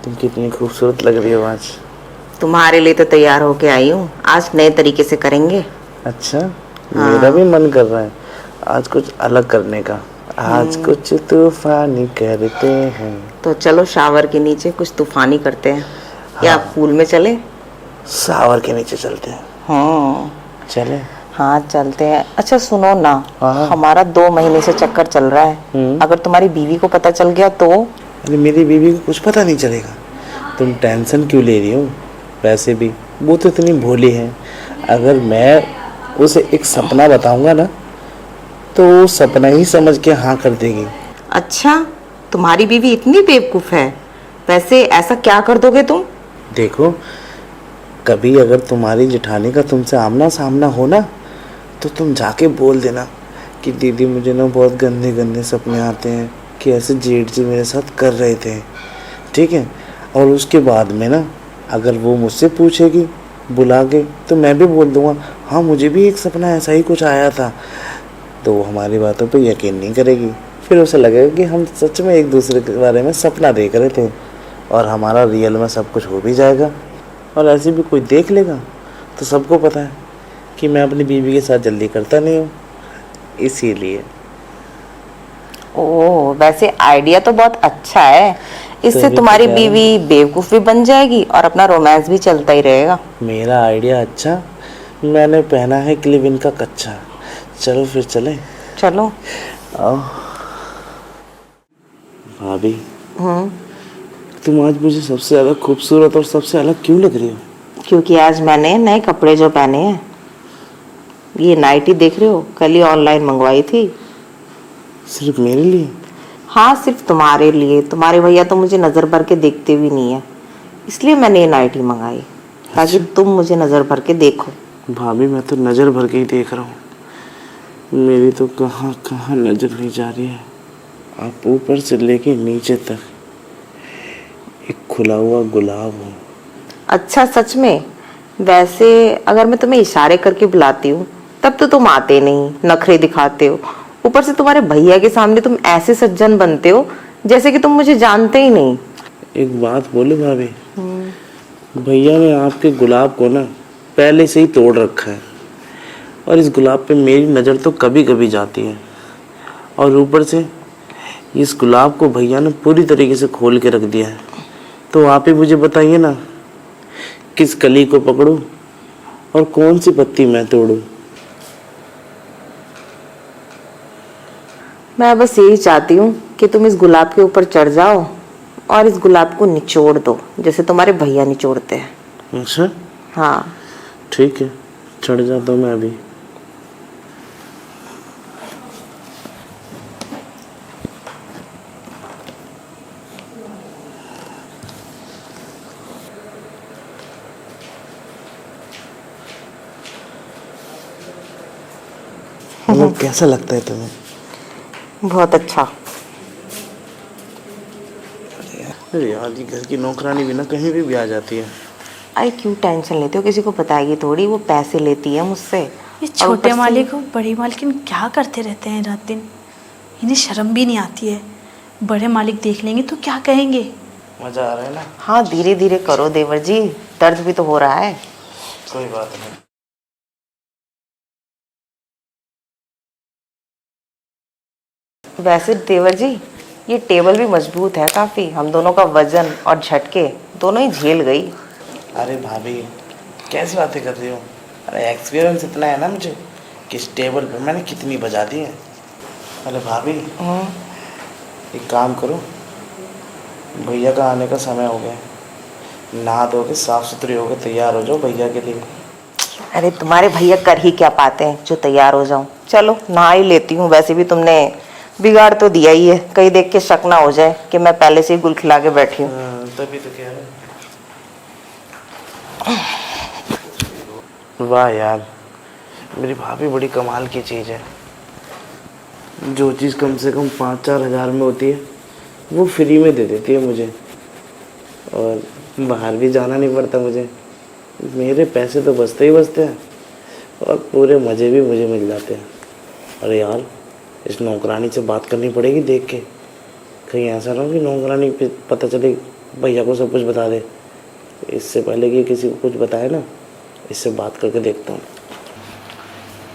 तुम कितनी खूबसूरत लग रही हो आज। तुम्हारे लिए तो तैयार होके आई हूँ। आज नए तरीके से करेंगे। अच्छा, मेरा भी हाँ। मन कर रहा है आज कुछ अलग करने का। आज कुछ तूफानी करते हैं। तो चलो शावर के नीचे कुछ तूफानी करते हैं। या हाँ, पूल में चले? सावर के नीचे चलते हैं। हाँ। चले। हाँ चलते हैं। अच्छा सुनो ना, हाँ। हमारा 2 महीने से चक्कर चल रहा है। अगर तुम्हारी बीवी को पता चल गया तो? अरे मेरी बीवी को कुछ पता नहीं चलेगा। तुम टेंशन क्यों ले रही हो? वैसे भी वो तो इतनी भोली है। अगर मैं उसे एक सपना बताऊंगा ना तो वो सपना ही समझ के हाँ कर देगी। अच्छा, तुम्हारी बीवी इतनी बेवकूफ है? वैसे ऐसा क्या कर दोगे तुम? देखो, कभी अगर तुम्हारी जेठानी का तुमसे आमना सामना हो ना तो तुम जाके बोल देना कि दीदी मुझे ना बहुत गंदे गंदे सपने आते हैं कि ऐसे जेठ जी मेरे साथ कर रहे थे। ठीक है। और उसके बाद में ना अगर वो मुझसे पूछेगी बुला के तो मैं भी बोल दूंगा हाँ मुझे भी एक सपना ऐसा ही कुछ आया था। तो वो हमारी बातों पे यकीन नहीं करेगी। फिर उसे लगेगा कि हम सच में एक दूसरे के बारे में सपना देख रहे थे और हमारा रियल में सब कुछ हो भी जाएगा। और ऐसे भी कोई देख लेगा तो सबको पता है कि मैं अपनी बीवी के साथ जल्दी करता नहीं हूँ, इसीलिए। ओह, वैसे आइडिया तो बहुत अच्छा है। इससे तभी तो तुम्हारी कह रहा बीवी हूँ, बेवकूफ भी बन जाएगी और अपना रोमांस भी चलता ही रहेगा। मेरा आइडिया अच्छा, मैंने पहना है क्लिविन का कच्चा। चलो फिर चले। चलो। आओ। भाभी, तुम आज मुझे सबसे ज़्यादा खूबसूरत और सबसे अलग क्यों लग रही हो? क्योंकि आज मैंने नए कपड़े जो पहने हैं, ये नाइटी देख रहे हो, कल ही ऑनलाइन मंगवाई थी। सिर्फ मेरे लिए? हाँ, सिर्फ तुम्हारे लिए। तुम्हारे भैया तो मुझे नजर भर के देखते भी नहीं है, इसलिए मैंने ये नाइटी मंगाई ताकि अच्छा। तुम मुझे नजर भर के देखो। भाभी मैं तो नज़र भर के ही देख रहा हूँ। मेरी तो कहाँ कहाँ नज़र नहीं जा रही है। आप ऊपर से लेके नीचे तक एक खुला हुआ गुलाब हो। अच्छा, सच में? वैसे अगर मैं तुम्हें इशारे करके बुलाती हूँ तब तो तुम आते नहीं, नखरे दिखाते हो। ऊपर से तुम्हारे भैया के सामने तुम ऐसे सज्जन बनते हो जैसे कि तुम मुझे जानते ही नहीं। एक बात बोले भाभी, भैया ने आपके गुलाब को ना पहले से ही तोड़ रखा है और इस गुलाब पे मेरी नज़र तो कभी कभी जाती है। और ऊपर से इस गुलाब को भैया ने पूरी तरीके से खोल के रख दिया है। तो आप ही मुझे बताइए ना, किस कली को पकड़ूं और कौन सी पत्ती मैं तोड़ूं? मैं बस यही चाहती हूँ कि तुम इस गुलाब के ऊपर चढ़ जाओ और इस गुलाब को निचोड़ दो जैसे तुम्हारे भैया निचोड़ते हैं। अच्छा, हाँ। ठीक है, चढ़ जाता हूँ मैं अभी। मतलब कैसा लगता है तुम्हें? बहुत अच्छा। अरे यार, ये घर की नौकरानी भी ना कहीं भी आ जाती है। अरे क्यों टेंशन लेते हो? किसी को बताएगी थोड़ी, वो पैसे लेती है मुझसे। ये छोटे मालिक और बड़ी मालकिन क्या करते रहते हैं रात दिन? इन्हें शर्म भी नहीं आती है। बड़े मालिक देख लेंगे तो क्या कहेंगे? मजा आ रहा है ना? हाँ, धीरे धीरे करो देवर जी, दर्द भी तो हो रहा है। कोई बात नहीं। वैसे देवर जी, ये टेबल भी मजबूत है काफी। हम दोनों का वजन और झटके दोनों ही झेल गई। अरे भाभी, कैसी बातें कर रही हो? अरे एक्सपीरियंस इतना है ना मुझे कि इस टेबल पे मैंने कितनी बजा दी है। अरे भाभी, एक काम करो, भैया का आने का समय हो गया, नहा धो के साफ सुथरी होकर तैयार हो जाओ भैया के लिए। अरे तुम्हारे भैया कर ही क्या पाते हैं जो तैयार हो जाऊं? चलो नहा ही लेती हूँ। वैसे भी तुमने बिगाड़ तो दिया ही है, कहीं देख के शक ना हो जाए कि मैं पहले से ही गुल खिला के बैठी हूँ। तभी तो कह रहा हूँ। वाह यार, मेरी भाभी बड़ी कमाल की चीज़ है। जो चीज़ कम से कम 5-4 हज़ार में होती है वो फ्री में दे देती है मुझे। और बाहर भी जाना नहीं पड़ता मुझे। मेरे पैसे तो बचते ही बचते हैं और पूरे मज़े भी मुझे मिल जाते हैं। अरे यार, इस नौकरानी से बात करनी पड़ेगी देख के, कहीं ऐसा ना हो कि नौकरानी पे पता चले भैया को सब कुछ बता दे। इससे पहले कि किसी को कुछ बताए ना, इससे बात करके देखता हूँ।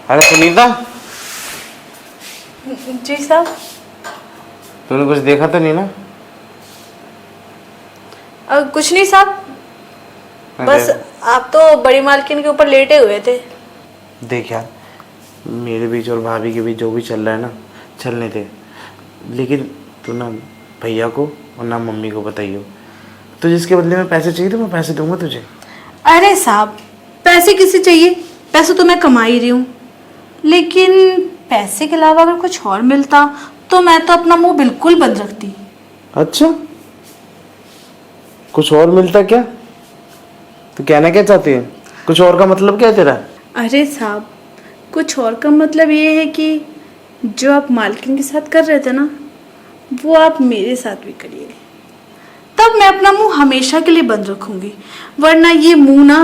अरे सुनीता, जी साहब। तूने कुछ देखा तो नहीं ना? कुछ नहीं साहब, बस आप तो बड़ी मालकिन के ऊपर लेटे हुए थे। देख यार, मेरे बीच और भाभी के बीच जो भी चल रहा है ना, चलने दे। लेकिन तू ना भैया को और ना मम्मी को बताइयो। तो जिसके बदले में पैसे चाहिए तो मैं पैसे दूंगा तुझे। अरे साहब, पैसे किसे चाहिए? पैसे तो मैं कमा ही रही हूँ, लेकिन पैसे के अलावा अगर कुछ और मिलता तो मैं तो अपना मुंह बिल्कुल बंद रखती। अच्छा, कुछ और मिलता क्या? तो कहना क्या चाहती है? कुछ और का मतलब क्या है तेरा? अरे साहब, कुछ और का मतलब ये है कि जो आप मालकिन के साथ कर रहे थे ना, वो आप मेरे साथ भी करिए। तब मैं अपना मुंह हमेशा के लिए बंद रखूंगी, वरना ये मुंह ना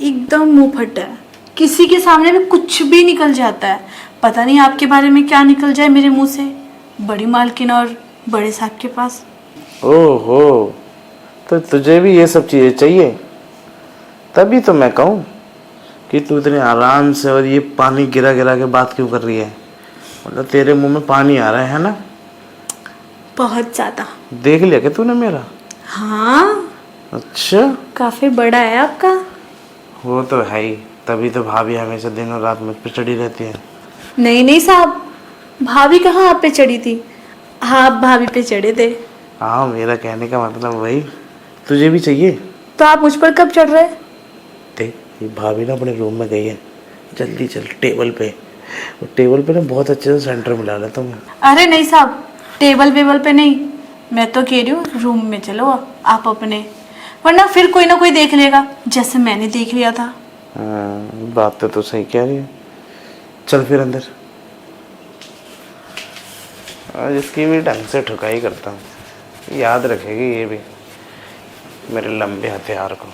एकदम मुंह फटा है, किसी के सामने भी कुछ भी निकल जाता है। पता नहीं आपके बारे में क्या निकल जाए मेरे मुंह से, बड़ी मालकिन और बड़े साहब के पास। ओहो, तो तुझे भी ये सब चीजें चाहिए? तभी तो मैं कहूँ कि तू इतने आराम से और ये पानी गिरा गिरा के बात क्यों कर रही है। मतलब तेरे मुंह में पानी आ रहा है ना? बहुत ज्यादा। देख लिया क्या तूने मेरा? हाँ, अच्छा, काफी बड़ा है आपका। वो तो है ही, तभी तो भाभी हमेशा दिन और रात मुझ पर चढ़ी रहती है। नहीं नहीं साहब, भाभी कहाँ आप पे चढ़ी थी, आप भाभी पे चढ़े थे। हाँ, मेरा कहने का मतलब वही, तुझे भी चाहिए। तो आप मुझ पर कब चढ़ रहे? देख, ये भाभी ना अपने रूम में गई है, जल्दी चल टेबल पे। वो टेबल पे ना बहुत अच्छे से सेंटर मिला लेता हूँ। अरे नहीं साहब, टेबल वेबल पे नहीं, मैं तो कह रही हूँ रूम में चलो आप अपने, वरना फिर कोई ना कोई देख लेगा जैसे मैंने देख लिया था। हाँ, बात तो सही कह रही है। चल फिर अंदर। आज इसकी भी ढंग से ठुकाई करता हूँ, याद रखेगी ये भी मेरे लंबे हथियार को।